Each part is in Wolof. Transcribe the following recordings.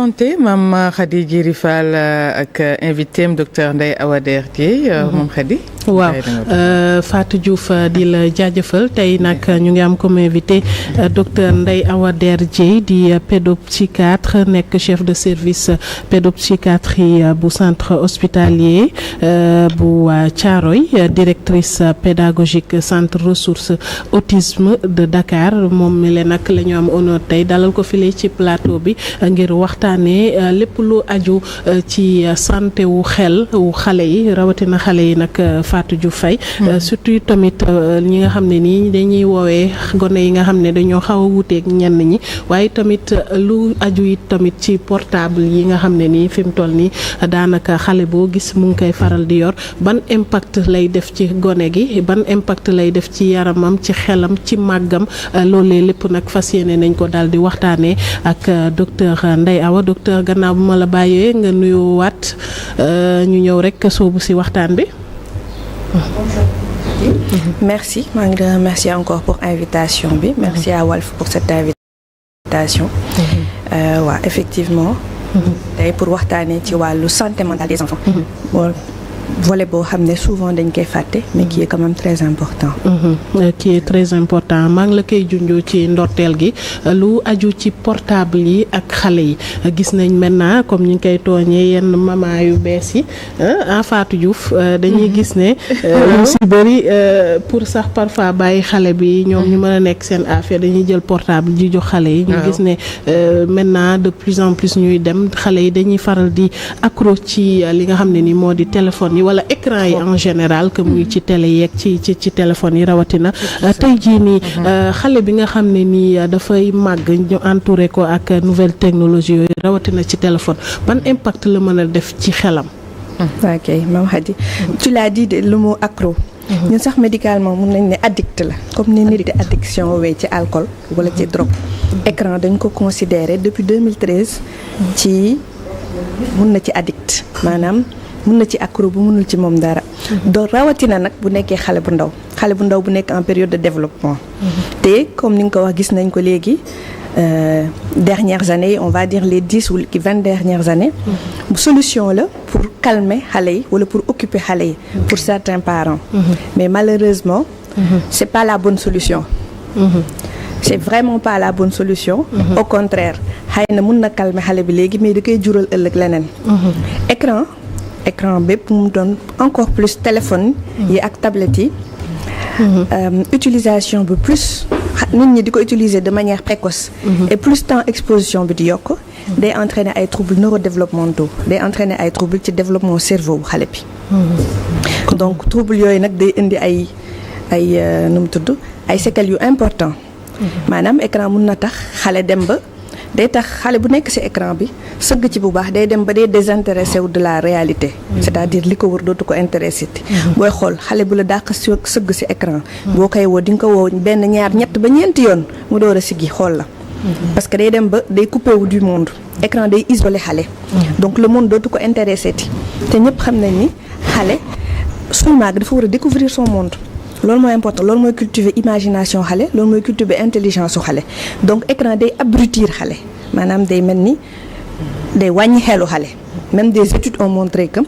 santé Mame Khady Diéry Fall ak invité am docteur Ndeye Awa Der Dieye moom Khady. waaw Fatou Diouf di la jaajëfal tey nag ñu ngi am comme invité docteur Ndeye Awa Der Dieye di pédopsychiatre nekk chef de service pédopsychiatrie bu centre hospitalier bu Thiaroye directrice pédagogique centre ressources autisme de Dakar moom mi leen nag la ñu am honneur tey dalal ko file ci plateau bi ngir waxtaanee lépp lu aju ci santé wu xel wu xale yi rawatina xale yi nag Fatou Diouf Faye surtout tamit ñi nga xam ne nii dañuy woowee gone yi nga xam ne dañoo xaw a wuuteeg ñenn ñi waaye tamit lu aju it tamit ci portable yi nga xam ne nii fi mu toll nii daanaka xale boo gis mu ngi koy faral di yor ban impact lay def ci gone gi ban impact lay def ci yaramam ci xelam ci màggam loolee lépp nag fas yéene nañ ko daal di waxtaanee ak docteur Ndeye Awa docteur gannaaw bu ma la bàyyee nga nuyuwaat ñu ñëw rek soobu si waxtaan bi. Merci maa ngi remercier encore pour invitation bi merci à Walf pour cette invitation waaw effectivement tey pour waxtaanee ci wàllu santé mentale des enfants volet boo xam ne souvent dañ koy fàtte mais qui est quand même très important qui est très important maa ngi la koy junjoo ci ndorteel gi lu aju ci portable yi ak xale yi gis nañ maintenant comme ñu ngi koy tooñee yenn maman yu bees yi Fatou Diouf dañuy gis ne yu si bëri pour sax parfois bàyyi xale bi ñoom ñu mën a nekk seen affaire dañuy jël portable di jox xale yi ñu gis ne maintenant de plus en plus ñuy dem xale yi dañuy faral di accro ci li nga xam ne ni moo di téléphone yi wala écran yi en général que muy ci télé yeeg ci téléphone yi rawatina tey jii nii xale bi nga xam ne nii dafay màgg ñu entouré ko ak nouvelle technologie yooyu rawatina ci téléphone ban impact la mën a def ci xelam. ok Mame Khady tu l'as dit de le mot accro ñun sax médicalement mun nañ ne addict la comme ni nit di addiction wee ci alcool wala ci drogue écran dañ ko considéré depuis 2013 ci mun na ci addict maanaam mun na ci accro bu munul ci moom dara donc rawatina nag bu nekkee xale bu ndaw bu nekk en période de développement te comme ni nga ko wax gis nañ ko léegi dernières années on va dire les 10 ou 20 dernières années solution la pour calmer xale yi wala pour occuper xale yi pour certains parents mais malheureusement c'est pas la bonne solution c'est vraiment pas la bonne solution au contraire xëy na mun na calmer xale bi léegi mais da koy jural ëllëg leneen écran bépp mu doon encore plus téléphone yi ak tablette yi utilisation bi plus nit ñi di ko utiliser de manière précoce et plus temps exposition bi di yokk day entraîner ay troubles neurodéveloppementaux day entraîner ay troubles ci développement cerveau bu xale bi donc troubles yooyu nag day indi ay nu mu tudd ay séquelles yu important maanaam écran mun na tax xale dem ba day tax xale bu nekk ci écran bi sëgg ci bu baax day dem ba day désintéressé wu de la réalité c'est-à-dire li ko wër dootu ko intéressé booy xool xale bu la dàq sëgg ci écran boo koy woo di nga ko woo benn ñaar ñett ba ñeenti yoon mu door a siggi xool la parce que day dem ba day coupé wu du monde écran day isolé xale donc le monde dootu ko intéressé te ñëpp xam nañ ni xale suy màgg dafa war a découvrir son monde loolu mooy important loolu mooy cultiver imagination xale loolu mooy cultiver intelligence su xale donc écran day abrutir xale maanaam day mel ni day wàññi xelu xale même des études ont montré que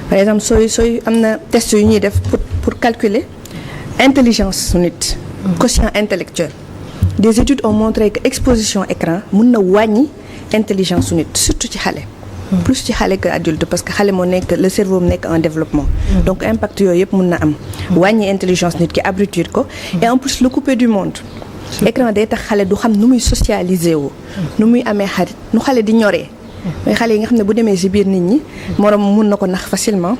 par exemple sooy am na test yu ñuy def pour calculer intelligence su nit quotient intellectuel des études ont montré que exposition écran mun na wàññi intelligence su nit surtout ci xale plus ci xale que adulte parce que xale moo nekk le cerveau mu nekk en développement donc impact yooyu yëpp mun na am wàññi intelligence nit ki abrutir ko et en plus le couper du monde écran day tax xale du xam nu muy socialiser wu nu muy amee xarit nu xale di ñoree mais xale yi nga xam ne bu demee ci biir nit ñi morom mun na ko nax facilement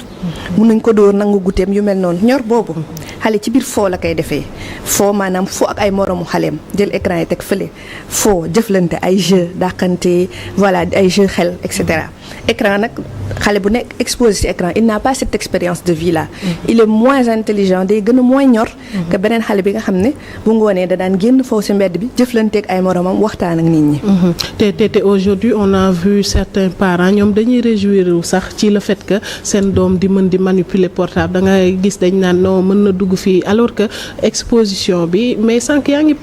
mun nañ ko dóor nangu guteem yu mel noonu ñor boobu xale ci biir foo la koy defee foo maanaam foo ak ay moromu xaleem jël écran yi teg fële foo jëflante ay jeu dàqante voilà ay jeu xel et cetera écran nag xale bu nekk exposé ci écran il n'a pas cette expérience de vie là il est moins intelligent day gën a moins ñor que beneen xale bi nga xam ne bu ngoonee da daan génn foofu ci mbedd bi jëflanteeg ay moromam waxtaan ak nit ñi te aujourd'hui on a vu certains parents ñoom dañuy réjouir sax ci le fait que seen doom di mën di manipuler portable da ngay gis dañ naan non mën na dugg dugg fii alors que exposition bi mais sànq yaa ngi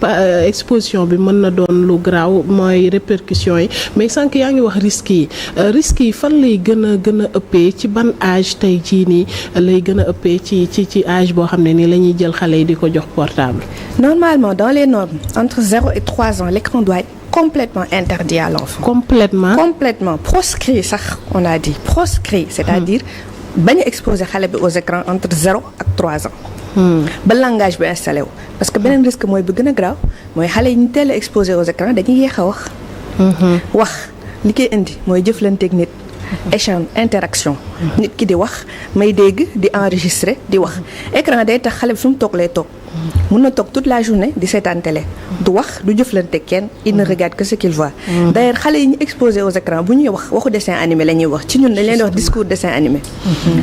exposition bi mën na doon lu graaw mooy répercussions yi mais sànq yaa ngi wax risques yi fan lay gën a ëppee ci ban âge tey jii nii lay gën a ëppee ci âge boo xam ne nii la ñuy jël xale yi di ko jox portable. Normalement dans les normes entre 0 et 3 ans l'écran doit être complètement interdit à l'enfant. Complètement proscrit sax on a dit proscrit c'est-à-dire bañ a exposer xale bi aux écrans entre 0 ak 3 ans. ba langage bi installé wu parce que beneen risque mooy bi gën a graaw mooy xale yi ñu teel a exposé aux écrans dañuy yéex a wax li koy indi mooy jëflanteeg nit échange interaction nit ki di wax may dégg di enregistrer di wax écran day tax xale bi fi mu toog lay toog mun na toog toute la journée di seetaan télé du wax du jëflante kenn il ne regarde que ce qu'il voit. D'ailleurs xale yi ñu exposé aux écrans bu ñuy wax waxu dessin animé la ñuy wax ci ñun dañ leen di wax discours dessin animé.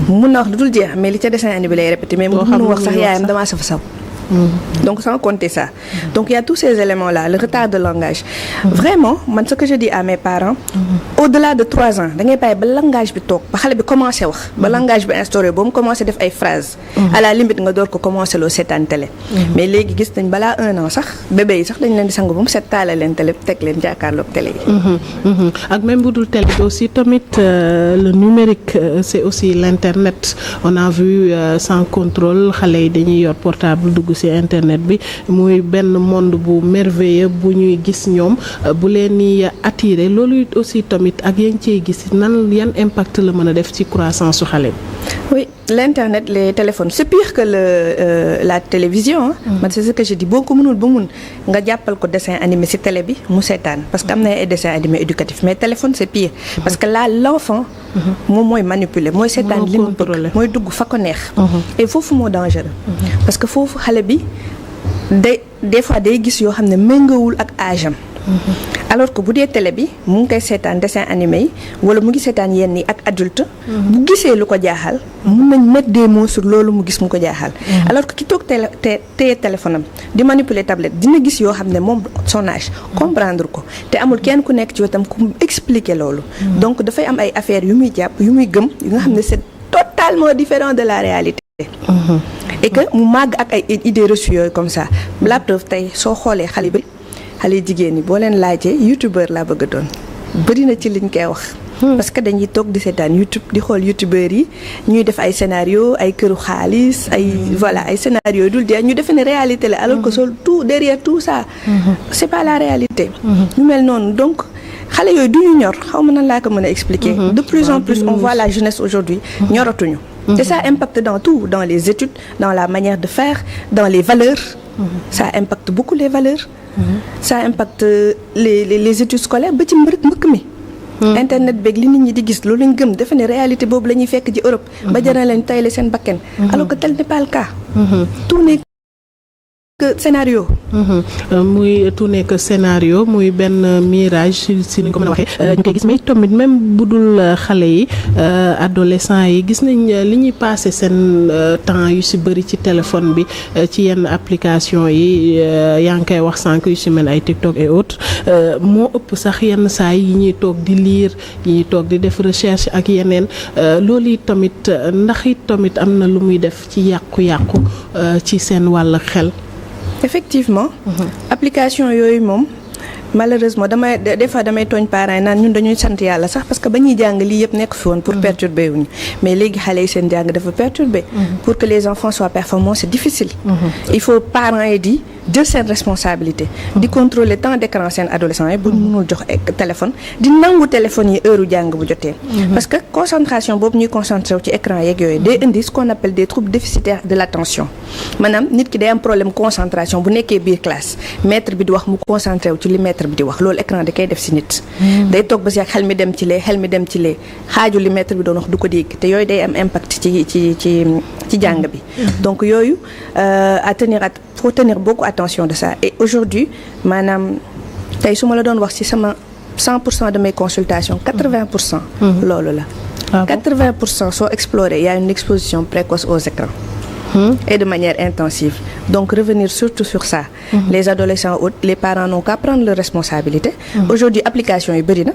mun na wax lu dul jeex mais li ca dessin animé lay répété mais mënu wax sax yaayam damaa saw. Donc sans compter ça. Donc il y a tous ces éléments-là, le retard de langage. Vraiment, man ce que je dis à mes parents, au-delà de 3 ans, da ngay bàyyi ba langage bi toog ba xale bi commencé wax ba langage bi instauré ba mu commencé def ay phrases. À la limite nga door ko commencé loo seetaan télé. Mais léegi gis nañ balaa 1 an sax bébé yi sax dañ leen di sang ba mu set taale leen télé teg leen jàkkaarloog télé yi. Ak même bu dul télé bi aussi tamit le numérique c'est aussi l'internet. On a vu sans contrôle xale yi dañuy yor portable dugg ci internet bi muy benn monde bu merveilleux bu ñuy gis ñoom bu leen ni attirer loolu aussi tamit ak yéen cee gis yan impact la mën a def ci croissance su xale bi. Oui, l'internet, les téléphones, c'est pire que la télévision. Man c'est ce que je dis boo ko mënul ba mun nga jàppal ko dessin animé ci télé bi mu seetaan parce que am na ay dessin animé éducatif mais téléphone c'est pire parce que là l'enfant moom mooy manipuler mooy seetaan li mu bëgg mooy dugg fa ko neex et foofu moo dangereux parce que foofu xale bi des fois day gis yoo xam ne méngawul ak âge am alors que bu dee télé bi mu ngi koy seetaan dessin animé yi wala mu ngi seetaan yenn yi ak adulte bu gisee lu ko jaaxal mun nañ mettre des mots sur loolu mu gis mu ko jaaxal alors que ki toog téye téléphone am di manipuler tablette dina gis yoo xam ne moom son âge comprendre ko te amul kenn ku nekk ci wetam ku expliquer loolu donc dafay am ay affaires yu muy jàpp yu muy gëm yu nga xam ne c'est totalement différent de la réalité et que mu màgg ak ay idées reçues yooyu comme ça la preuve tey soo xoolee xale jigéen ñi boo leen laajee youtubeur laa bëgg a doon bëri na ci liñ koy wax parce que dañuy toog di seetaan YouTube di xool youtubeurs yi ñuy def ay scénario ay këru xaalis ay voilà ay scénario dul jeex ñu defe ne réalité la alors que tout derrière tout ça c'est pas la réalité ñu mel noonu donc xale yooyu du ñu ñor xaw ma nan laa ko mën a expliquer de plus en plus on voit la jeunesse aujourd'hui ñoratuñu et ça impacte dans tout dans les études dans la manière de faire dans les valeurs ça impacte beaucoup les valeurs ça impacte les études scolaires ba ci mbëkk mi internet beeg li nit ñi di gis loolu lañ gëm defe ne réalité boobu la ñuy fekk ci Europe ba jaral leen tayle seen bakken alors que tel n'est pas le cas tout n'est que scénario muy tout nekk scénario muy benn mirage si ni ko mën a waxee ñu koy gis mais tamit même bu dul xale yi adolescents yi gis nañ li ñuy passé seen temps yu si bëri ci téléphone bi ci yenn application yi yaa ngi koy wax sànq yu si mel ay TikTok et autres moo ëpp sax yenn saa yi ñuy toog di lire yi ñuy toog di def recherche ak yeneen loolu yi tamit ndax it tamit am na lu muy def ci yàqu-yàqu ci seen wàll xel. Effectivement application yooyu moom malheureusement des fois damay tooñ parents yi naan ñun dañuy sant yàlla sax parce que ba ñuy jàng lii yëpp nekk fi woon pour perturber wuñu mais léegi xale yi seen jàng dafa perturber pour que les enfants soient performants c'est difficile il faut parents yi di jël seen responsabilité di contrôler temps d'écran seen adolescents yi bu ñu mënul jox téléphone di nangu téléphone yi heure jàng bu jotee parce que concentration boobu ñuy concentré wu ci écran yeeg yooyu day indi ce qu'on appelle des troubles déficitaires de l'attention maanaam nit ki day am problème concentration bu nekkee biir classe maître bi di wax mu concentré wu ci li maître bi di wax loolu écran da koy def ci nit day toog ba si ak xel mi dem ci lee xaaju li maître bi doon wax du ko dégg te yooyu day am impact ci jàng bi donc yooyu faut tenir beaucoup attention de ça et aujourd'hui maanaam tey su ma la doon wax ci sama 100% de mes consultations 80% loolu la 80% soo explorer y a une exposition précoce aux écrans et de manière intensive. Donc revenir surtout sur ça. Les adolescents, les parents n'ont qu'à prendre leurs responsabilités. Aujourd'hui application yi bëri na.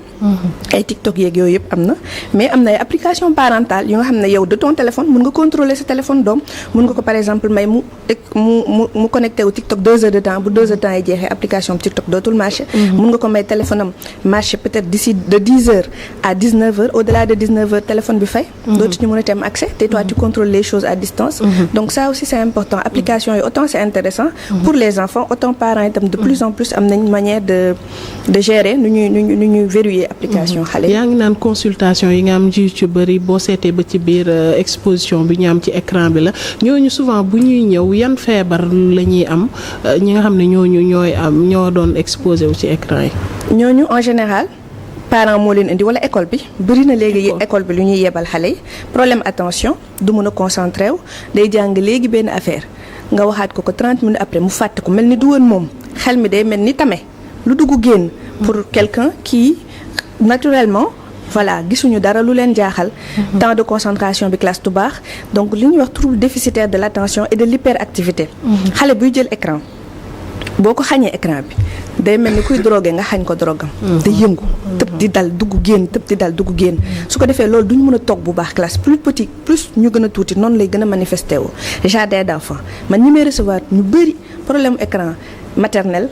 ay TikTok yeeg yooyu yëpp am na mais am na ay application parentale yu nga xam ne yow de ton téléphone mun nga contrôler sa téléphone doom mun nga ko par exemple may mu connecté wu TikTok 2 heures de temps bu 2 heures de temps yi jeexee application TikTok dootul marché. mun nga ko may téléphone am marché peut-être d'ici de 10 heures à 19 heures au-delà de 19 heures téléphone bi fay. dootu ñu mën a tem accès te toi tu contrôles les choses à distance. donc ça aussi c'est important application yi autant c'est intéressant pour les enfants autant parents itam de plus en plus am nañ manière de gérer nu ñuy verrouiller application xale yi. yaa ngi naan consultation yi nga am ji ci bëri boo seetee ba ci biir exposition bi ñu am ci écran bi la ñooñu souvent bu ñuy ñëw yan feebar la ñuy am ñi nga xam ne ñoo doon exposé wu ci écran yi. ñooñu en général parents moo leen indi wala école bi bëri na léegi école bi lu ñuy yebal xale yi problème attention du mën a concentré wu day jàng léegi benn affaire nga waxaat ko 30 minutes après mu fàtte ko mel ni du woon moom xel mi day mel ni tame lu dugg génn pour quelqu'un qui naturellement voilà gisuñu dara lu leen jaaxal. temps de concentration bi classe du baax donc li ñuy wax trouble déficitaire de l'attention et de l'hyperactivité. xale buy jël écran boo ko xañee écran bi day mel ni kuy drogué nga xañ ko drogam. day yëngu tëb di dal dugg génn tëb di dal dugg génn su ko defee loolu duñu mën a toog bu baax classe plus petit plus ñu gën a tuuti noonu lay gën a manifesté wu. jardin d'enfants man ñi may recevoir ñu bëri problème écran maternel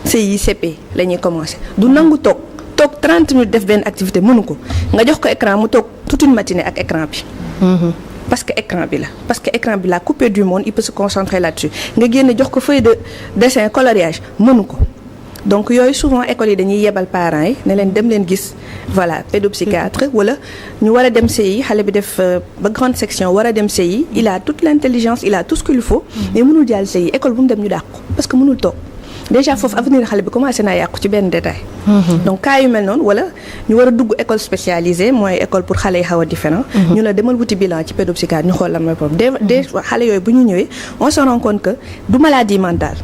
CI CP la ñuy commencé du nangu toog 30 minutes def benn activité mënu ko nga jox ko écran mu toog toute une matinée ak écran bi. parce que écran bi la coupé du monde il peut se concentrer là-dessus nga génne jox ko feuille de dessin coloriage mënu ko donc yooyu souvent écoles yi dañuy yebal parents yi ne leen dem leen gis voilà pédopsychiatre wala ñu war a dem CI xale bi def ba grande section war a dem CI il a toute l'intelligence il a tout ce qu'il faut mais mënul jàll CI école bu mu dem ñu dàq ko parce que mënul toog déjà foofu avenir xale bi commencé naa yàqu ci benn détail. donc cas yu mel noonu wala ñu war a dugg école spécialisée mooy école pour xale yi xaw a différent ñu la demal wuti bilan ci pédopsychiatre ñu xool lan mooy problème des xale yooyu bu ñu ñëwee on se rend compte que du maladie mentale.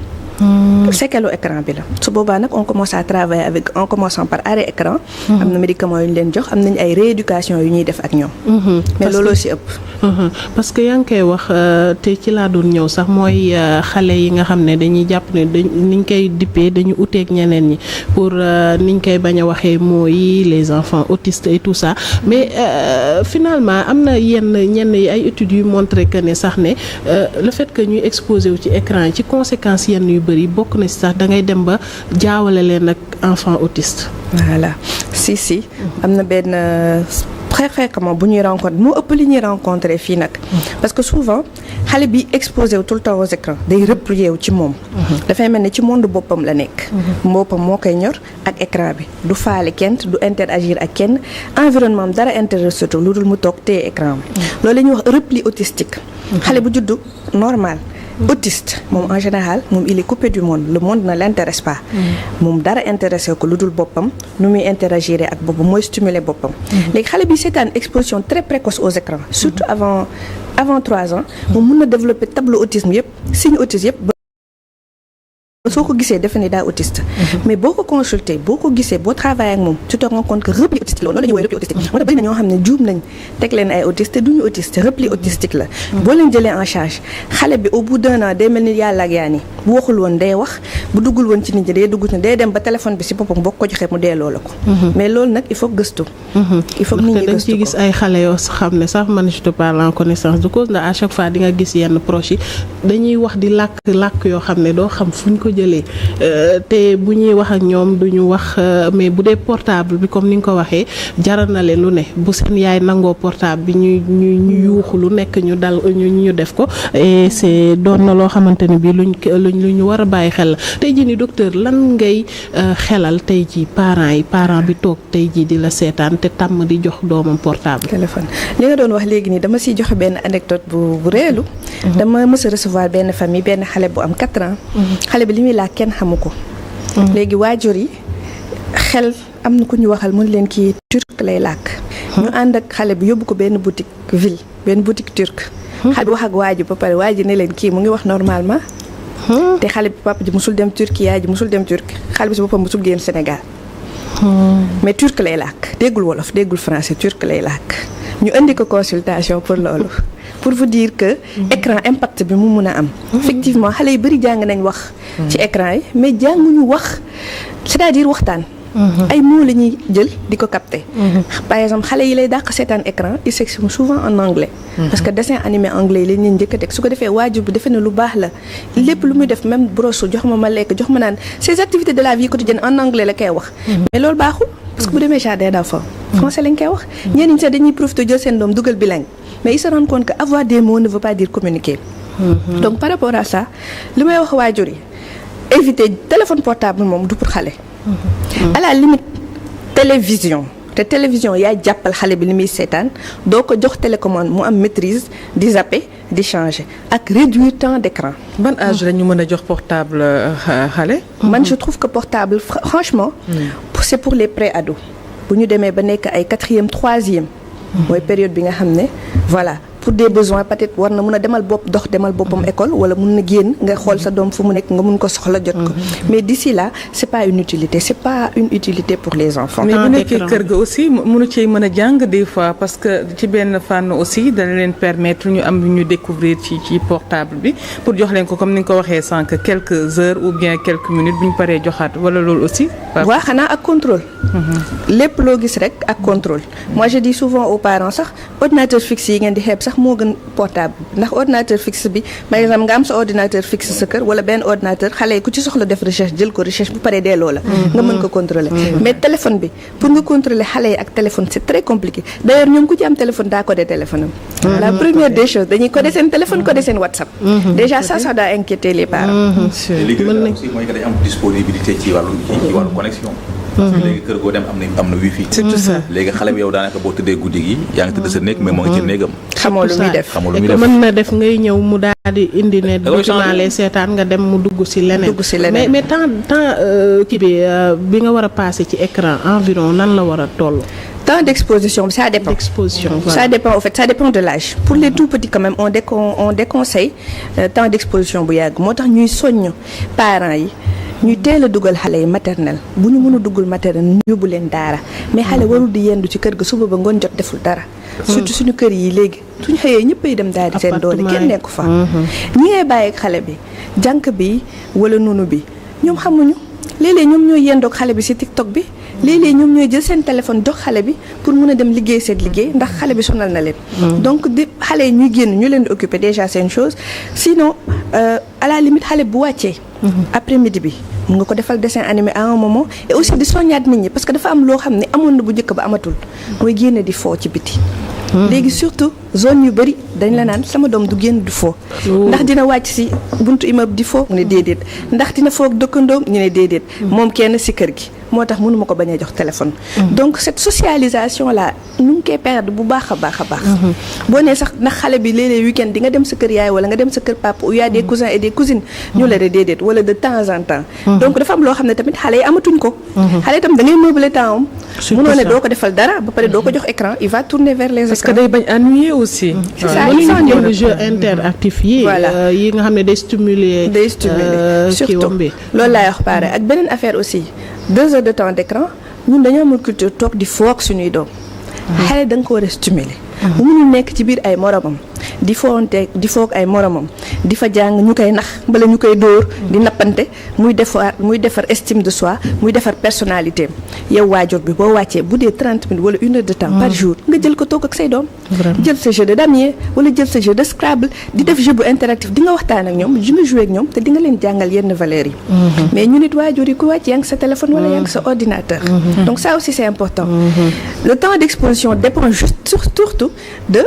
séquelle écran bi la su boobaa nag on commence à travailler avec en commençant par arrêt écran. am na médicaments yu ñu leen jox am nañu ay rééducation yu ñuy def ak ñoom. mais looloo si ëpp. parce que yaa ngi koy wax te ci laa doon ñëw sax mooy xale yi nga xam ne dañuy jàpp ne niñ koy dippee dañu uteeg ñeneen ñi pour niñ koy bañ a waxee mooy les enfants autistes et tout ça mais finalement am na ñenn yi ay études yu montré que ne sax ne le fait que ñuy exposé wu ci écran yi ci conséquences yenn yu bëri bokk na si sax da ngay dem ba jaawale leen ak enfant autiste. voilà si am na benn très fréquemment bu ñuy rencontre moo ëpp li ñuy rencontrer fii nag. parce que souvent xale bi exposé wu tout le temps aux écrans day replié wu ci moom. dafay mel ni ci monde boppam la nekk. boppam moo koy ñor ak écran bi du faale kenn du interagir ak kenn environnement am dara intéressé lu dul mu toog téye écran bi. loolu la ñuy wax repli autistique. xale bu juddu normal. autiste moom en général moom il est coupé du monde le monde ne l'intéresse pas moom dara intéressé ko lu dul boppam nu muy interagir ak boppam mooy stimuler boppam léegi xale bi seetaan exposition très précoce aux écrans surtout avant 3 ans moom mën na développer tableau autisme yëpp signe autisme yëpp soo ko gisee defe ne daa autiste mais boo ko consulté boo ko gisee boo travaillé ak moom tu te rends compte que repli autistique la loolu la ñuy woowee repli autistique moo tax bëri na ñoo xam ne juum nañ teg leen ay autiste te duñu autiste repli autistique la boo leen jëlee en charge xale bi au bout d'un an day mel ni yàlla ak yaa ni bu waxul woon day wax bu duggul woon ci nit ñi day dugg ci day dem ba téléphone bi si boppam boo ko joxee mu delloo la ko mais loolu nag il faut gëstu il faut nit ñi gëstu ko dañ ciy gis ay xale yoo xam ne sax man je te parle en connaissance de cause ndax à chaque fois di nga gis yenn proches yi dañuy wax di làkk yoo xam ne doo xam fuñ ko jëlee te bu ñuy wax ak ñoom duñu wax mais bu dee portable bi comme ni nga ko waxee jaral na leen lu ne bu seen yaay nangoo portable bi ñu yuuxu lu nekk ñu dal ñu def ko et c'est doon na loo xamante ne bi lu ñu war a bàyyi xel la tey jii ni docteur lan ngay xelal tey jii parent bi toog tey jii di la seetaan te tàmm di jox doomam portable téléphone li nga doon wax léegi nii dama siy joxe benn anecdote bu réelu dama mës a recevoir benn famille benn xale bu am 4 ans xale bi li muy laaj kenn xamu ko léegi waajur yi xel am na ku ñu waxal mën leen kii turc lay làkk ñu ànd ak xale bi yóbbu ko benn boutique turc xale bi wax ak waajur ba pare waajur ne leen kii mu ngi wax normalement te xale bi papa ji musul dem turc yaay ji musul dem turc xale bi si boppam musul génn Sénégal mais turc lay làkk déggul wolof déggul français turc lay làkk ñu indi ko consultation pour loolu pour vous dire que écran impact bi mu mun a am effectivement xale yu bëri jàng nañ wax ci écran yi mais jànguñu wax c'est-à-dire waxtaan ay mots la ñuy jël di ko capter par exemple xale yi lay dàq seetaan écran ils s'expriment souvent en anglais parce que dessin animé anglais yi lañ leen njëkk a teg su ko defee waajur bi defe ne lu baax la lépp lu muy def même brosse jox ma lekk jox ma naan ces activités de la vie quotidienne en anglais la koy wax mais loolu baaxul parce que bu demee jardin d'enfants français lañ koy wax ñenn ñi sax dañuy profité jël seen doom dugal bilingue mais ils se rendent compte que avoir des mots ne veut pas dire communiquer donc par rapport à ça li may wax waajur yi éviter téléphone portable moom du pour xale à la limite télévision te télévision yaa jàppal xale bi li muy seetaan doo ko jox télécommande mu am maîtrise di zapper di changer ak réduire temps d'écran. ban âge la ñu mën a jox portable xale. man je trouve que portable franchement. c'est pour les pré-ados bu ñu demee ba nekk ay 4e 3e. mooy période bi nga xam ne voilà. pour des besoins peut-être war na mën a demal boppam école wala mun na génn nga xool sa doom fu mu nekk nga mun ko soxla jot ko mais d'ici là c'est pas une utilité pour les enfants. mais bu nekkee kër ga aussi mënu ci mën a jàng des fois parce que ci benn fànn aussi dana leen permettre ñu am ñu découvrir ci portable bi pour jox leen ko comme ni nga ko waxee sànq quelques heures ou bien quelques minutes bu ñu paree joxaat wala loolu aussi. waaw xanaa ak contrôle. lépp loo gis rek ak contrôle. moi je dis souvent aux parents sax ordinateur fixe yi ngeen di xeeb sax moo gën portable ndax ordinateur fixe bi par exemple nga am sa ordinateur fixe sa kër wala benn ordinateur xale yi ku ci soxla def recherche jël ko recherche bu paree delloo la nga mën ko contrôler mais téléphone bi pour nga contrôler xale yi ak téléphone c'est très compliqué d'ailleurs ñoom ku ci am téléphone daa codé téléphone am la première des choses dañuy codé seen téléphone codé seen WhatsApp déjà ça daa inquiéter les parents léegi aussi mooy que dañ am disponibilité ci wàllu connexion parce que léegi kër goo dem am na wifi. c'est tout ça léegi xale bi yow daanaka boo tëddee guddi gi yaa ngi tëdd sa néeg mais moo ngi ci néegam. xamoo lu muy def mën na def ngay ñëw mu daal di indi ne documentaire seetaan nga dem mu dugg ci leneen. mais temps kii bi nga war a passer ci écran environ nan la war a toll. temps d'exposition ça dépend. Ça dépend en fait ça dépend de l'âge pour les tout petits quand même on déconseille temps d'exposition bu yàgg moo tax ñuy soññ parents yi. ñuy teel a dugal xale yi maternelle bu ñu mën a dugal maternelle ñu yóbbu leen daara mais xale warul di yendu ci kër ga suba ba ngoon jot deful dara. surtout suñu kër yi léegi suñu xëyee ñëppay dem daal di seen doole kenn nekku fa. ñi ngay bàyyi ak xale bi jànk bi wala nunu bi ñoom xamuñu léeg-léeg ñoom ñooy yendoog xale bi ci TikTok bi léeg-léeg ñoom ñooy jël seen téléphone jox xale bi pour mën a dem liggéey seen liggéey ndax xale bi sonal na leen. donc di xale yi ñuy génn ñu leen di occuper déjà c'est une chose sinon à la limite xale bu wàccee. après-midi bi mun nga ko defal dessin animé à un moment et aussi di soññaat nit ñi parce que dafa am loo xam ne amoon na bu njëkk ba amatul mooy génne di foo ci biti. léegi surtout zone yu bëri dañ la naan sama doom du génn du foo ndax dina wàcc ci buntu immeuble di foo ñu ne déedéet ndax dina foog dëkkandoom ñu ne déedéet moom kenn ci kër gi moo tax mënuma ko bañ a jox téléphone donc cette socialisation là ñu ngi koy perdre bu baax a baax a baax boo nee sax ndax xale bi léeg-léeg week-end di nga dem sa kër yaay wala nga dem sa kër papa où il y a des cousins et des cousines ñu la de déedéet wala de temps en temps donc dafa am loo xam ne tamit xale yi amatuñ ko xale itam da ngay meubler temps am mënoo ne doo ko defal dara ba pare doo ko jox écran il va tourner vers les écrans parce que day bañ ennuyer aussi c'est ça le jeu interactif yi yi nga xam ne day stimuler surtout loolu laay wax pare ak beneen affaire aussi 2 heures de temps d'écran ñun dañoo amul culture toog di foog suñuy doom xale da nga ko war a stimuler bu mënul nekk ci biir ay moromam di foog ay moromam di fa jàng ñu koy nax mbala ñu koy dóor di nappante muy defar estime de soi muy defar personnalité yow waajur bi boo wàccee bu dee 30 minutes wala 1 heure de temps par jour nga jël ko toog ak say doom jël sa jeu de damier wala jël sa jeu de Scrabble di def jeu bu interactif di nga waxtaan ak ñoom di nga jouer ak ñoom te di nga leen jàngal yenn valeurs yi mais ñu nit waajur yi ku wàcc yaa ngi sa téléphone wala yaa ngi sa ordinateur donc ça aussi c'est important le temps d'exposition dépend juste surtout de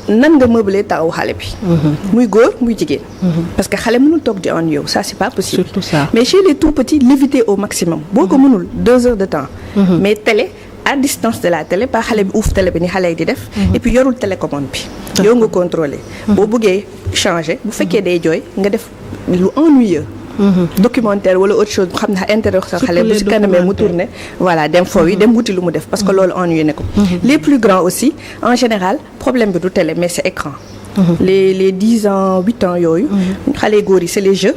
nan nga meubler taw xale bi muy góor muy jigéen parce que xale mënul toog di en yow ça c'est pas possible surtout ça. mais chez les tout petits l'éviter au maximum boo ko mënul 2 heures de temps mais télé à distance de la télé pas xale bi uuf télé bi ni xale yi di def et puis yorul télécommande bi yow nga contrôler boo bëggee changer bu fekkee day jooy nga def lu ennuyeux documentaire wala autre chose bu xam ne intérêt sa xale bu ci kanamee mu tourner voilà dem foofu yi dem wuti lu mu def parce que loolu ennuyé ne ko les plus grands aussi en général problème bi du télé mais c'est écran les 10 ans 8 ans yooyu xale góor yi c'est les jeux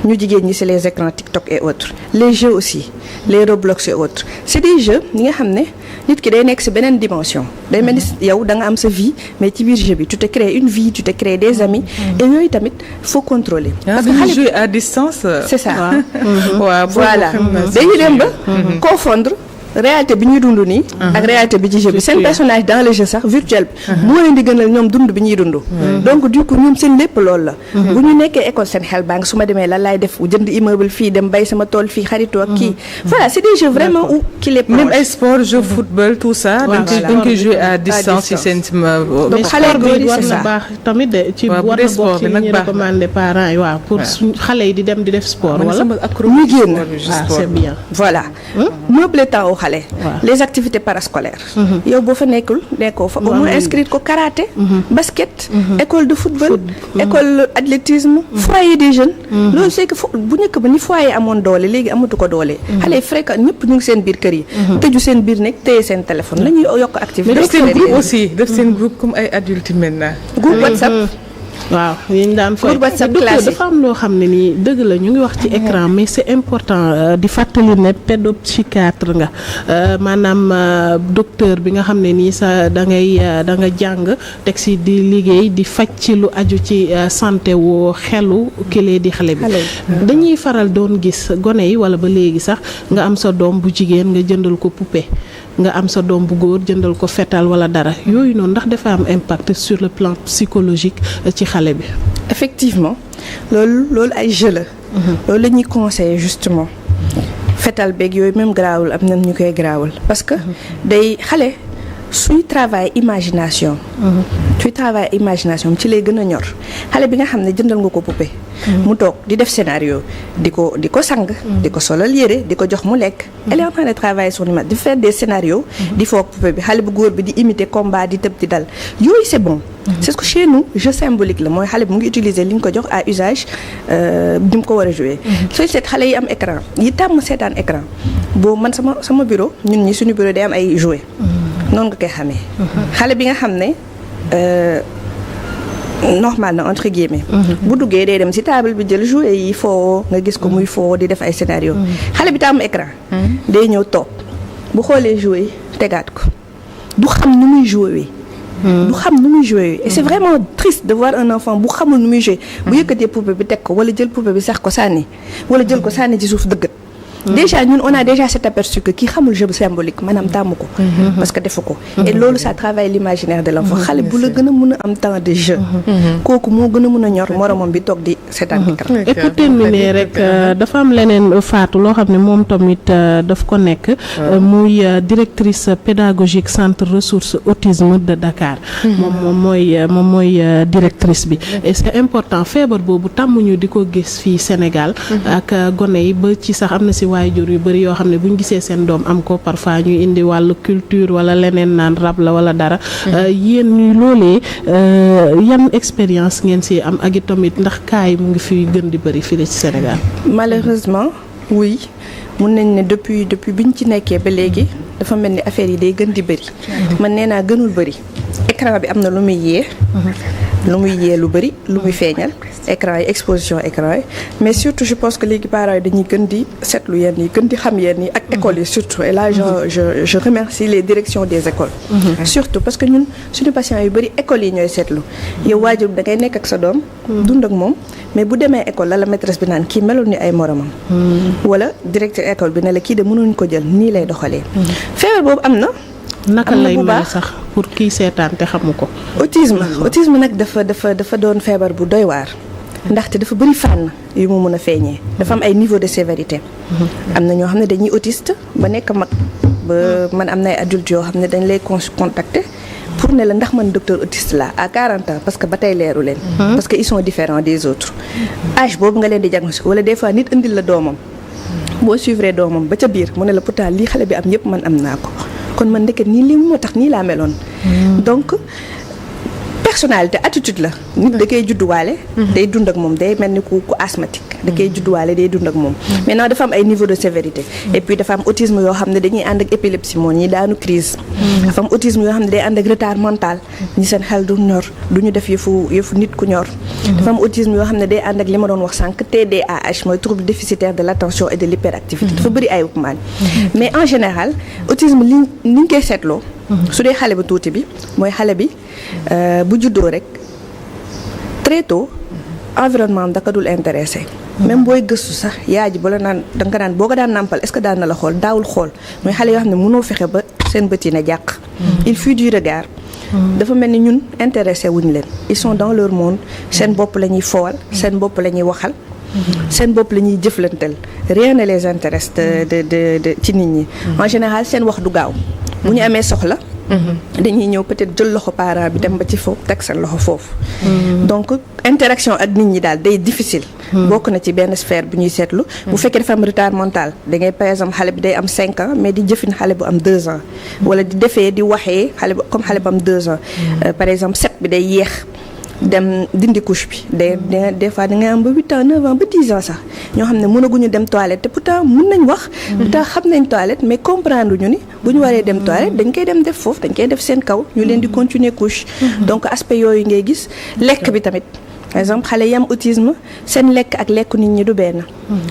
ñu jigéen ñi c'est les écrans TikTok et autres les jeux aussi les Roblox et autres c'est des jeux ñi nga xam ne nit ki day nekk ci beneen dimension day mel ni yow da nga am sa vie mais ci biir jeu bi tu te crées une vie tu te crées des amis et yooyu tamit faut contrôler parce que xale jouer à distance c'est ça waaw voilà dañuy dem ba confondre réalité bi ñuy dund nii ak réalité bi ci jeu bi seen personnage dans le jeu sax virtuel bi moo leen di gënal ñoom dund bi ñuy dund donc du coup ñoom seen lépp loolu la bu ñu nekkee école seen xel baa ngi su ma demee lan laay def jënd immeuble fii dem bay sama tool fii xaritoo ak kii voilà c'est des jeux vraiment où qui les même ay sport jeu football tout ça dañ koy jouer à distance ci seen donc xale bi war na baax tamit de ci war na bokk ci li ñu recommandé parents yi waaw pour xale yi di dem di def sport wala ñu génn c'est bien voilà meubler temps xale les activités parascolaires yow boo fa nekkoo fa au moins inscrire ko karaté basket école de football école athlétisme foyer des jeunes loolu c'est que bu njëkk ba ni foyer amoon doole léegi amatu ko doole xale yi fréquent ñëpp ñu ngi seen biir kër yi tëju seen biir nekk téye seen téléphone la ñuy yokk activité def seen groupe aussi def seen groupe comme ay adultes maintenant groupe WhatsApp waaw yéen daan fay dafa am loo xam ne nii dëgg la ñu ngi wax ci écran mais c'est important di fàttali ne pédopsychiatre nga maanaam docteur bi nga xam ne nii sa da nga jàng teg si di liggéey di faj ci lu aju ci santé woo xelu kilee di xale bi dañuy faral doon gis gone yi wala ba léegi sax nga am sa doom bu jigéen nga jëndal ko poupée nga am sa doom bu góor jëndal ko fetal wala dara yooyu noonu ndax dafa am impact sur le plan psychologique ci xale bi. effectivement loolu ay jeu la. loolu la ñuy conseiller justement fetal beeg yooyu même garaawul am na ñu koy garaawul parce que day xale suy travail imagination. suy travail imagination ci lay gën a ñor xale bi nga xam ne jëndal nga ko poupée. mu toog di def scénario di ko sang di ko solal yére di ko jox mu lekk elle est en train de travailler sur l'image di faire des scénarios di foog poupée bi xale bu góor bi di imiter combat di tëb di dal yooyu c'est bon c'est ce que chez nous jeu symbolique la mooy xale bi mu ngi utiliser li ñu ko jox à usage bi mu ko war a jouer sooy seet xale yi am écran yi tàmm seetaan écran boo man sama bureau ñun ñi suñu bureau day am ay jouets noonu nga koy xamee xale bi nga xam ne normal na entre guillemets bu duggee day dem ci table bi jël jouet yi foo nga gis ko muy foo di def ay scénario xale bi tàmm écran day ñëw toog bu xoolee jouet yi tegaat ko du xam nu muy jouer du xam nu muy jouer et c'est vraiment triste de voir un enfant bu xamul nu muy jouer bu yëkkatee poupée bi teg ko wala jël poupée bi sax ko sànni wala jël ko sànni ci suuf dëggat déjà ñun on a déjà cet aperçu que kii xamul jeu symbolique maanaam tàmm ko parce que defu ko et loolu ça travaille l'imaginaire de l'enfant xale bu la gën a mën a am temps de jeu kooku moo gën a mën a ñor moromam bi toog di seetaan écran et pour terminer rek dafa am leneen Fatou loo xam ne moom tamit daf ko nekk muy directrice pédagogique centre ressources autisme de Dakar moom mooy directrice bi et c'est important feebar boobu tàmmuñu di ko gis fii Sénégal ak gone yi ba ci sax am na si waajur yu bari yoo xam ne bu ñu gisee seen doom am ko parfois ñuy indi wàllu culture wala leneen naan rab la wala dara yéen ñuy loolee yan expérience ngeen si am ak itamit ndax kaay mu ngi fi gën di bari fii ci Sénégal. malheureusement oui mun nañ ne depuis bi ñu ci nekkee ba léegi dafa mel ni affaire yi day gën di bari man nee naa gënul bari écran bi am na lu muy yee lu bari lu muy feeñal écran yi exposition écran yi mais surtout je pense que léegi parents yi dañuy gën di seetlu yenn yi gën di xam yenn yi ak écoles yi surtout et là je remercie les directions des écoles surtout parce que ñun suñu patients yu bari écoles yi ñooy seetlu yow waajur da ngay nekk ak sa doom dund ak moom mais bu demee école la maîtresse bi naan kii melul ni ay moromam wala directeur école bi ne la kii de mënuñ ko jël nii lay doxalee feebar boobu am na naka lay mel sax pour kii seetaan te xamu ko. autisme nag dafa doon feebar bu doy waar ndaxte dafa bari fànn yu mu mën a feeñee dafa am ay niveau de sévérité. am na ñoo xam ne dañuy autiste ba nekk mag ba man am na ay adultes yoo xam ne dañ lay contacter pour ne la ndax man docteur autiste la à 40 ans parce que ba tey leeru leen. parce que ils sont différents des autres. âge boobu nga leen di diagnostiquer wala des fois nit indil la doomam boo suivre doomam ba ca biir mu ne la pourtant lii xale bi am yépp man am naa ko. kon man ndeket nii lii moo tax nii laa meloon donc personnalité attitude la nit da koy judduwaale day dund ak moom day mel ni ku asthmatique da koy judduwaale day dund ak moom maintenant dafa am ay niveau de sévérité et puis dafa am autisme yoo xam ne dañuy ànd ak épilepsie moo ñi daanu crise dafa am autisme yoo xam ne day ànd ak retard mental ñi seen xel du ñor du ñu def yëfu nit ku ñor dafa am autisme yoo xam ne day ànd ak li ma doon wax sànq TDAH mooy trouble déficitaire de l'attention et de l'hyperactivité dafa bëri ay maan mais en général autisme li ñu koy seetloo su dee xale bu tuuti bi mooy xale bi bu juddoo rek très tôt environnement da ko dul intéressé même booy gëstu sax yaay ji bala naan da nga naan boo ko daan nàmpal est-ce que daan na la xool daawul xool mooy xale yoo xam ne mënoo fexe ba seen bët yi na jàq il fuit du regard dafa mel ni ñun intéressé wuñ leen ils sont dans leur monde seen bopp la ñuy foowal seen bopp la ñuy waxal seen bopp la ñuy jëflanteel rien ne les intéresse de ci nit ñi en général seen wax du gaaw bu ñu amee soxla dañuy ñëw peut-être jël loxo parent bi dem ba ci foofu teg seen loxo foofu donc interaction ak nit ñi daal day difficile bokk na ci benn sphère bu ñuy seetlu bu fekkee dafa am retard mental da ngay par exemple xale bi day am 5 ans mais di jëfin xale bu am 2 ans wala di defee di waxee xale bu comme xale bu am 2 ans par exemple 7 bi day yéex dem dindi couche bi des fois da ngay am ba 8 ans 9 ans ba 10 ans sax ñoo xam ne mënaguñu dem toilette te pourtant mën nañ wax pourtant xam nañ toilette mais comprendre ñu ni bu ñu waree dem toilette dañ koy dem def foofu dañ koy def seen kaw ñu leen di continuer couche donc aspect yooyu ngay gis lekk bi tamit par exemple xale yi am autisme seen lekk ak lekku nit ñi du benn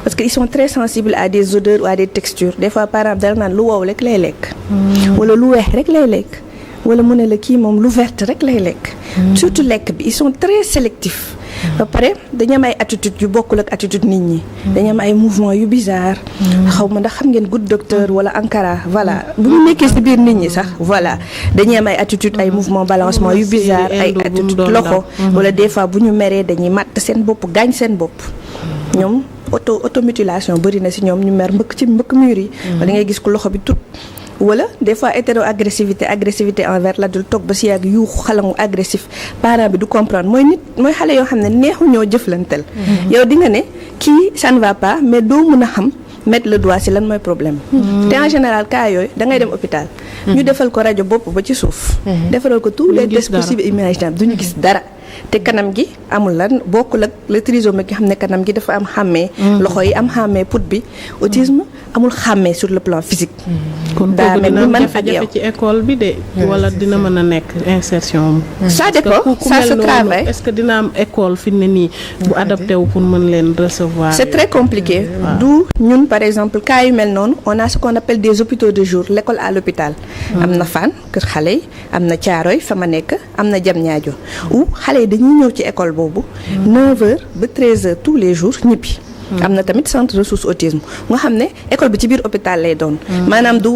parce que ils sont très sensibles à des odeurs ou à des textures des fois par exemple dara naan lu wow rek lay lekk wala lu weex rek lay lekk wala mu ne la kii moom lu vert rek lay lekk surtout lekk bi ils sont très sélectifs ba pare dañu am ay attitude yu bokkul ak attitude nit ñi dañu am ay mouvement yu bizarre xaw ma ndax xam ngeen good docteur wala Ankara voilà bu ñu nekkee ci biir nit ñi sax voilà dañuy am ay attitude ay mouvement balancement yu bizarre ay attitude loxo wala des fois bu ñu meree dañuy matt seen bopp gaañ seen bopp ñoom automutilation bëri na ci ñoom ñu mer mbëkk mur yi wala ngay gis ku loxo bi tut wala des fois agressivité envers l'adulte toog ba si yàgg yuuxu xalangu agressif parent bi du comprendre mooy xale yoo xam ne neexu ñoo jëflanteel yow di nga ne kii ça ne va pas mais doo mën a xam mettre le doigt si lan mooy problème te en général cas yooyu da ngay dem hôpital ñu defal ko rajo bopp ba ci suuf defaral ko tous les tests possibles imaginables duñu gis dara te kanam gi amul lan bokkul ak le trisomie gi xam ne kanam gi dafa am xàmmee loxo yi am xàmmee put bi autisme amul xàmmee sur le plan physique kon kooku dina am jafe-jafe ci école bi de wala dina mën a nekk insertion ça dépend ça se travaille est-ce que dina am école fi ne nii bu adapté wu pour mën leen recevoir c'est très compliqué d'où ñun par exemple cas yu mel noonu on a ce qu'on appelle des hôpitaux de jour l'école à l'hôpital am na Fann kër xale yi am na Thiaroye fa ma nekk am na Diamniadio où xale yi dañuy ñëw ci école boobu 9h ba 13h tous les jours ñibbi am na tamit centre ressource autisme nga xam ne école bi ci biir hôpital lay doon maanaam du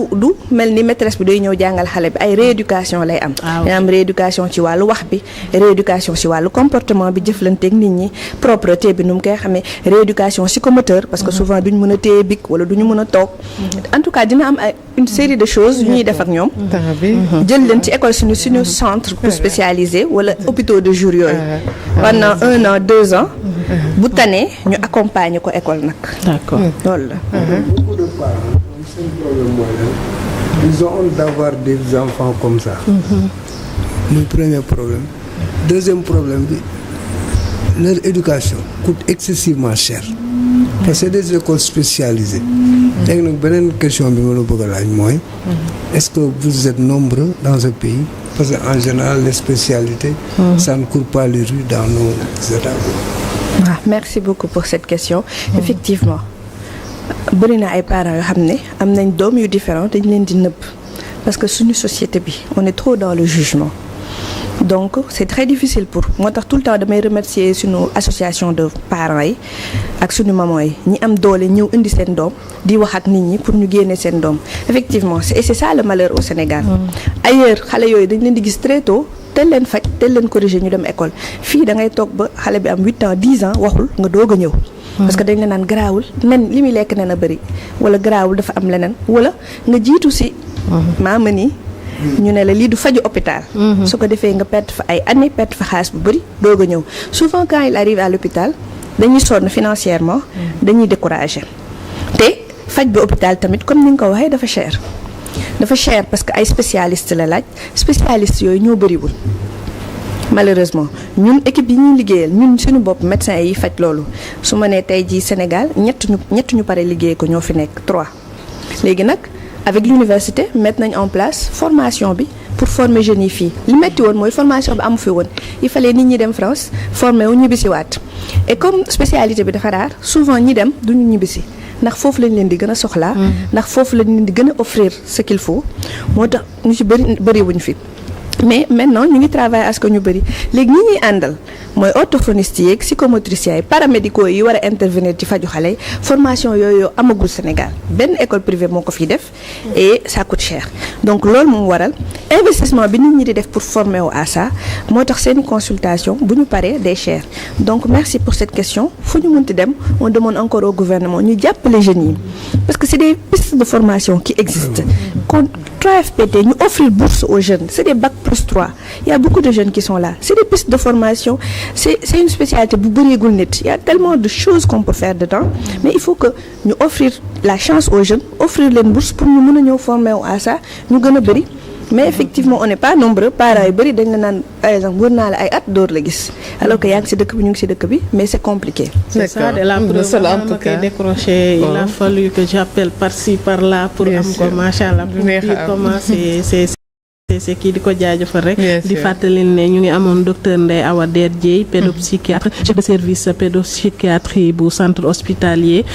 mel ni maîtresse bi day ñëw jàngal xale bi ay rééducation lay am dina am rééducation ci wàllu wax bi rééducation ci wàllu comportement bi jëflanteeg nit ñi propreté bi nu mu koy xamee rééducation psychomoteur parce que souvent duñ mën a téye bic wala duñu mën a toog en tout cas dina am ay une série de choses yu ñuy def ak ñoom jël leen ci école suñu centre pour spécialisé wala hôpitaux de jour yooyu pendant 1 an 2 ans bu tanee ñu accompagner ko école nag. D'accord. loolu la. Beaucoup de parents seen problème mooy lan ils ont honte d'avoir des enfants comme ça. muy premier problème. Deuxième problème bi leur éducation coûte excessivement cher. parce que c'est des écoles spécialisées. léegi nag beneen question bi ma la bëgg a laaj mooy. est-ce que vous êtes nombreux dans ce pays parce que en général les spécialités. ça ne court pas les rues dans nos états. Merci beaucoup pour cette question. Effectivement bëri na ay parents yoo xam ne am nañ doom yu différents dañ leen di nëbb parce que suñu société bi on est trop dans le jugement donc c'est très difficile pour moo tax tout le temps damay remercier suñu association de parents yi ak suñu maman yi ñi am doole ñëw indi seen doom di wax ak nit ñi pour ñu génne seen doom effectivement c'est ça le malheur au Sénégal. Ailleurs xale yooyu dañ leen di gis très tôt tel leen faj tel leen corriger ñu dem école fii da ngay toog ba xale bi am 8 ans 10 ans waxul nga doog a ñëw. parce que dañ la naan garaawul nen li muy lekk nen a bëri wala garaawul dafa am leneen wala nga jiitu si. maama ni ñu ne la lii du faju hôpital. su ko defee nga perte fa ay années perte fa xaalis bu bëri doog a ñëw souvent quand il arrive à l'hôpital dañuy sonn financièrement dañuy décourager te faj bi hôpital tamit comme ni nga ko waxee dafa cher parce que ay spécialistes la laaj spécialistes yooyu ñoo bëriwul malheureusement ñun équipe yi ñuy liggéeyal ñun suñu bopp médecins yi faj loolu su ma nee tey jii Sénégal ñett ñu pare liggéey ko ñoo fi nekk 3 léegi nag avec l'université mettre nañ en place formation bi pour former jeunes yi fii li metti woon mooy formation bi amu fi woon il fallait nit ñi dem France former wu ñibbisiwaat et comme spécialité bi dafa rare souvent ñi dem duñu ñibbisi ndax foofu lañ leen di gën a soxlaa ndax foofu lañ leen di gën a offrir ce qu'il faut moo tax ñu ci bëri wuñ fi mais maintenant ñu ngi travailler à ce que ñu bëri léegi ñi ñuy àndal mooy orthophoniste yeeg psychomotriciens yi paramédicaux yi war a intervenir ci faju xale yi formation yooyu amagul Sénégal benn école privée moo ko fiy def et ça coûte cher donc loolu moom waral investissement bi nit ñi di def pour former wu à ça moo tax seeni consultation bu ñu paree day cher donc merci pour cette question fu ñu mënti dem on demande encore au gouvernement ñu jàppale jeunes yi parce que c'est des pistes de formation qui existent kon 3FPT ñu offrir bourse aux jeunes c'est des bac plus 3 il y a beaucoup de jeunes qui sont là c'est des pistes de formation c'est une spécialité bu bëreegul nit il y a tellement de choses qu'on peut faire dedans mais il faut que ñu offrir la chance aux jeunes offrir leen bourse pour ñu mën a ñëw former wu à ça ñu gën a bëri mais effectivement on n'est pas nombreux parents yu bëri dañ la naan par exemple wër naa la ay at door la gis alors que yaa ngi ci dëkk bi ñu ngi ci dëkk bi mais c'est compliqué. C'est ça de la preuve en tout cas décroché il a fallu que j'appelle par-ci par-là pour am ko machallah pour dire comment c'est kii di ko jaajëfal rek di fàttali ne ñu ngi amoon docteur Ndeye Awa Der Dieye pédopsychiatre chef de service pédopsychiatrie bu centre hospitalier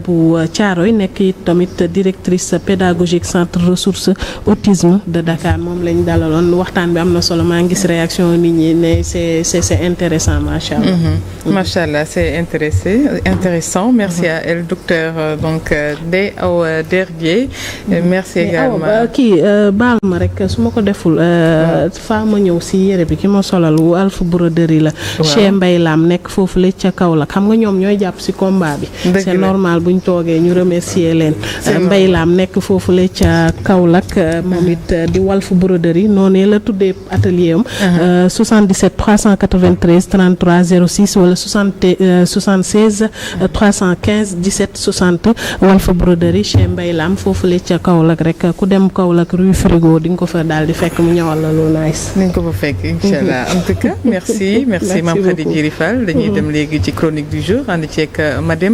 bu Thiaroye nekk it tamit directrice pédagogique centre ressources autisme de Dakar moom lañ dalaloon waxtaan bi am na solo maa ngi gis réaction nit ñi ne c'est intéressant machallah. Machallah c'est intéressant merci à elle docteur donc Ndeye Awa Der Dieye merci également kii baal ma rek su ma ko deful faa ma ñëw si yére bi ki ma solal wu Alpha broderie la chez Mbaye Lam nekk foofu la ca Kaolack xam nga ñoom ñooy jàpp si combat bi c'est normal buñ toogee ñu remercier leen Mbaye Lam nekk foofu la ca Kaolack moom it di Walf broderie noonu la tuddee atelier am 77 393 33 06 wala 76 315 17 60 Walf broderie chez Mbaye Lam foofu la ca Kaolack rek ku dem Kaolack rue Frigo di nga ko fa daal di fekk mu ñëwal la lu nice. nañ ko fa fekk inchallah en tout cas merci Mame Khady Diéry Fall dañuy dem léegi ci chronique du jour ànd ceeg Mademba